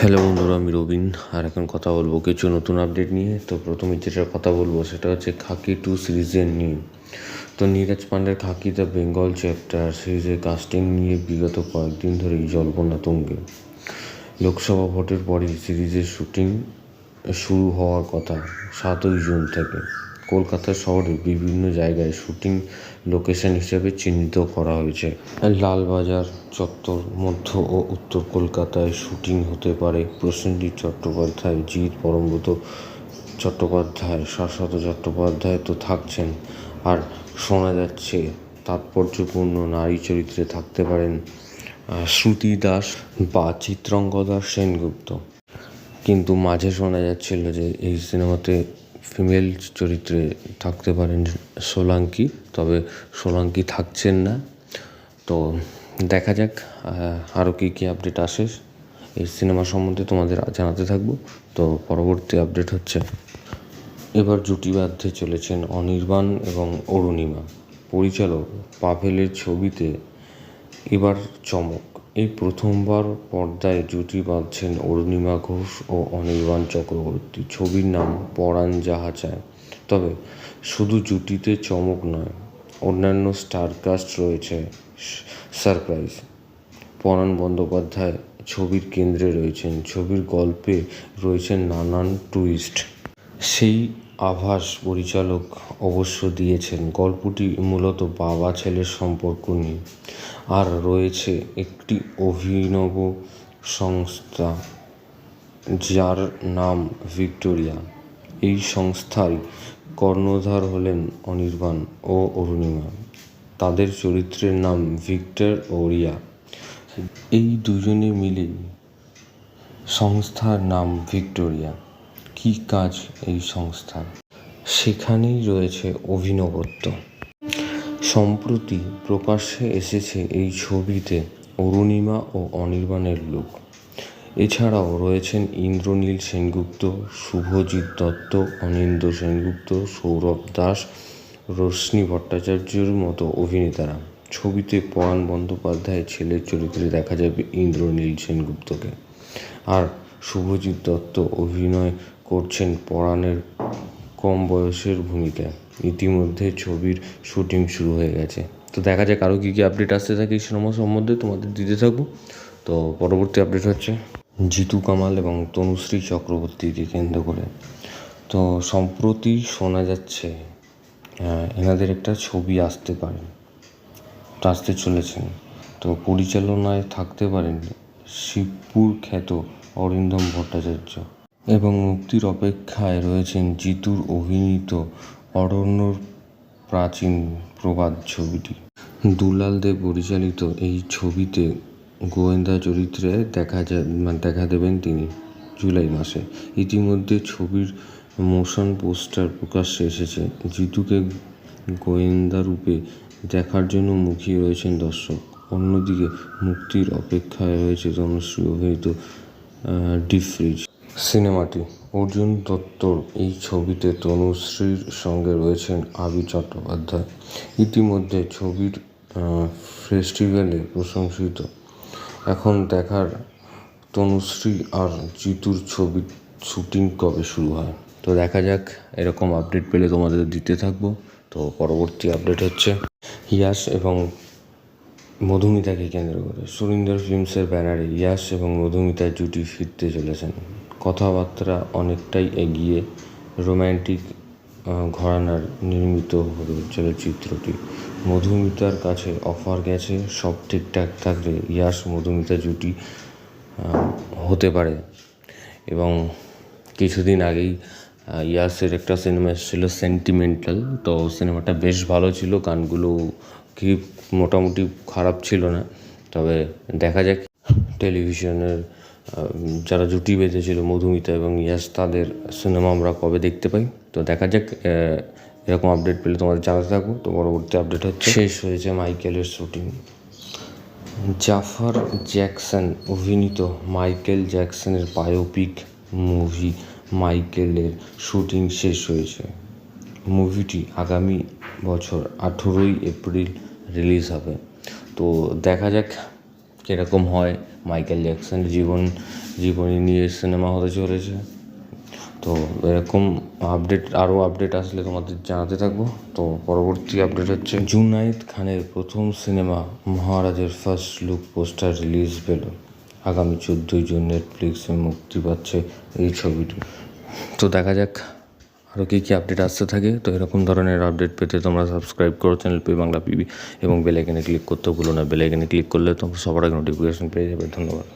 Hello বন্ধুরা, আমি রবিন। আর এখন কথা বলবো কিছু নতুন আপডেট নিয়ে। তো প্রথমে যেটা কথা বলবো সেটা হচ্ছে খাকি 2 সিরিজের নিয়ে। তো নীরজ পান্ডের খাকি দ্য বেঙ্গল চ্যাপ্টার সিরিজের কাস্টিং নিয়ে বিগত কয়েকদিন ধরেই জল্পনা তুঙ্গে। লোকসভা ভোটের পরই সিরিজের শুটিং শুরু হওয়ার কথা 7ই জুন থেকে। কলকাতা শহরের বিভিন্ন জায়গায় শুটিং লোকেশন হিসেবে চিহ্নিত করা হয়েছে। লালবাজার চত্বর, মধ্য ও উত্তর কলকাতায় শুটিং হতে পারে। প্রসেনজিৎ চট্টোপাধ্যায়, জিৎ, পরমব্রত চট্টোপাধ্যায়, শাশ্বত চট্টোপাধ্যায় তো থাকছেন। আর শোনা যাচ্ছে তাৎপর্যপূর্ণ নারী চরিত্রে থাকতে পারেন শ্রুতি দাস বা চিত্রাঙ্গদা সেনগুপ্ত। কিন্তু মাঝে শোনা যাচ্ছিল যে এই সিনেমাতে ফিমেল চরিত্রে থাকতে পারেন সোলাঙ্কি, তবে সোলাঙ্কি থাকছেন না। তো দেখা যাক আরও কী আপডেট আসে এই সিনেমা সম্বন্ধে, তোমাদের জানাতে থাকবো। তো পরবর্তী আপডেট হচ্ছে এবার জুটি বাঁধতে চলেছেন অনির্বাণ এবং অরুণিমা। পরিচালক পাভেলের ছবিতে এবার চমক। এই প্রথমবার পর্দায় জুটি বাঁধছেন অরুণিমা ঘোষ ও অনির্বাণ চক্রবর্তী। ছবির নাম পরাণ যাহা চায়। তবে শুধু জুটিতে চমক নয়, অন্যান্য স্টারকাস্ট রয়েছে সারপ্রাইজ। পরাণ বন্দ্যোপাধ্যায় ছবির কেন্দ্রে রয়েছেন। ছবির গল্পে রয়েছেন নানান টুইস্ট। সেই আভাস পরিচালক অবশ্য দিয়েছেন। গল্পটি মূলত বাবা ছেলের সম্পর্ক নিয়ে। আর রয়েছে একটি অভিনব সংস্থা যার নাম ভিক্টোরিয়া। এই সংস্থার কর্ণধার হলেন অনির্বাণ ও অরুণিমা। তাদের চরিত্রের নাম ভিক্টর ও রিয়া। এই দুজনে মিলে সংস্থার নাম ভিক্টোরিয়া। কী কাজ এই সংস্থার? সেখানেই রয়েছে অভিনবত্ব। সম্প্রতি প্রকাশ্যে এসেছে এই ছবিতে অরুণিমা ও অনির্বাণের লুক। এছাড়াও রয়েছেন ইন্দ্রনীল সেনগুপ্ত, শুভজিৎ দত্ত, অনিন্দ্য সেনগুপ্ত, সৌরভ দাস, রশ্মি ভট্টাচার্যের মতো অভিনেতারা। ছবিতে পরাণ বন্দ্যোপাধ্যায়ের ছেলের চরিত্রে দেখা যাবে ইন্দ্রনীল সেনগুপ্তকে। আর শুভজিৎ দত্ত অভিনয় করছেন পরাণের কম বয়সের ভূমিকায়। ইতিমধ্যে ছবির শুটিং শুরু হয়ে গেছে। তো দেখা যাক আরও কী আপডেট আসতে থাকে এই সিনেমা সম্বন্ধে, তোমাদের দিতে থাকবো। তো পরবর্তী আপডেট হচ্ছে জিতু কামাল এবং তনুশ্রী চক্রবর্তীকে কেন্দ্র করে। তো সম্প্রতি শোনা যাচ্ছে এনাদের একটা ছবি আসতে চলেছেন। তো পরিচালনায় থাকতে পারেন শিবপুর খ্যাত অরিন্দম ভট্টাচার্য এবং মুক্তির অপেক্ষায় রয়েছেন জিতুর অভিনীত অরণ্যর প্রাচীন প্রবাদ ছবিটি। দুলাল দেব পরিচালিত এই ছবিতে গোয়েন্দা চরিত্রে দেখা দেবেন তিনি জুলাই মাসে। ইতিমধ্যে ছবির মোশন পোস্টার প্রকাশ্যে এসেছে। জিতুকে গোয়েন্দা রূপে দেখার জন্য মুখিয়ে রয়েছেন দর্শক। অন্যদিকে মুক্তির অপেক্ষায় রয়েছে তনুশ্রী অভিনীত ডিপ ফ্রিজ সিনেমাটি। অর্জুন দত্তর এই ছবিতে তনুশ্রীর সঙ্গে রয়েছেন আবি চট্টোপাধ্যায়। ইতিমধ্যে ছবির ফেস্টিভ্যালে প্রশংসিত। এখন দেখার তনুশ্রী আর জিতুর ছবির শুটিং কবে শুরু হয়। তো দেখা যাক, এরকম আপডেট পেলে তোমাদের দিতে থাকবো। তো পরবর্তী আপডেট হচ্ছে ইয়াশ এবং মধুমিতাকে কেন্দ্র করে সুরিন্দর ফিল্মসের ব্যানারে ইয়াশ এবং মধুমিতার জুটি ফিরতে চলেছেন। কথাবার্তা অনেকটাই এগিয়ে রোম্যান্টিক ঘরানার নির্মিত হবে চলচ্চিত্রটি। মধুমিতার কাছে অফার গেছে, সব ঠিকঠাক থাকলে ইয়াশ মধুমিতা জুটি হতে পারে। এবং কিছুদিন আগেই ইয়াশের একটা সিনেমা এসেছিল সেন্টিমেন্টাল। তো সিনেমাটা বেশ ভালো ছিল, গানগুলো কি মোটামুটি খারাপ ছিল না। তবে দেখা যাক টেলিভিশনের যারা জুটি বেঁধেছিল মধুমিতা এবং ইয়াশ, তাদের সিনেমা আমরা কবে দেখতে পাই। তো দেখা যাক, এরকম আপডেট পেলে তোমাদের জানাতে থাকবো। তো পরবর্তী আপডেট হচ্ছে শেষ হয়েছে মাইকেলের শুটিং। জাফর জ্যাকসন অভিনীত মাইকেল জ্যাকসনের বায়োপিক মুভি মাইকেলের শুটিং শেষ হয়েছে। মুভিটি আগামী বছর 18ই এপ্রিল রিলিজ হবে। তো দেখা যাক কীরকম হয়, মাইকেল জ্যাকসনের জীবনী নিয়ে সিনেমা হতে চলেছে। তো এরকম আরও আপডেট আসলে তোমাদের জানাতে থাকবো। তো পরবর্তী আপডেট হচ্ছে জুনায়েদ খানের প্রথম সিনেমা মহারাজের ফার্স্ট লুক পোস্টার রিলিজ পেল। আগামী 14 জুন নেটফ্লিক্সে মুক্তি পাচ্ছে এই ছবিটি। তো দেখা যাক আরও কী আপডেট আসতে থাকে। তো এরকম ধরনের আপডেট পেতে তোমরা সাবস্ক্রাইব করো চ্যানেল পি বাংলা পিবি এবং বেল আইকনে ক্লিক করতে ভুলো না। বেল আইকনে ক্লিক করলে তোমরা সবার আগে নোটিফিকেশন পেয়ে যাবে। ধন্যবাদ।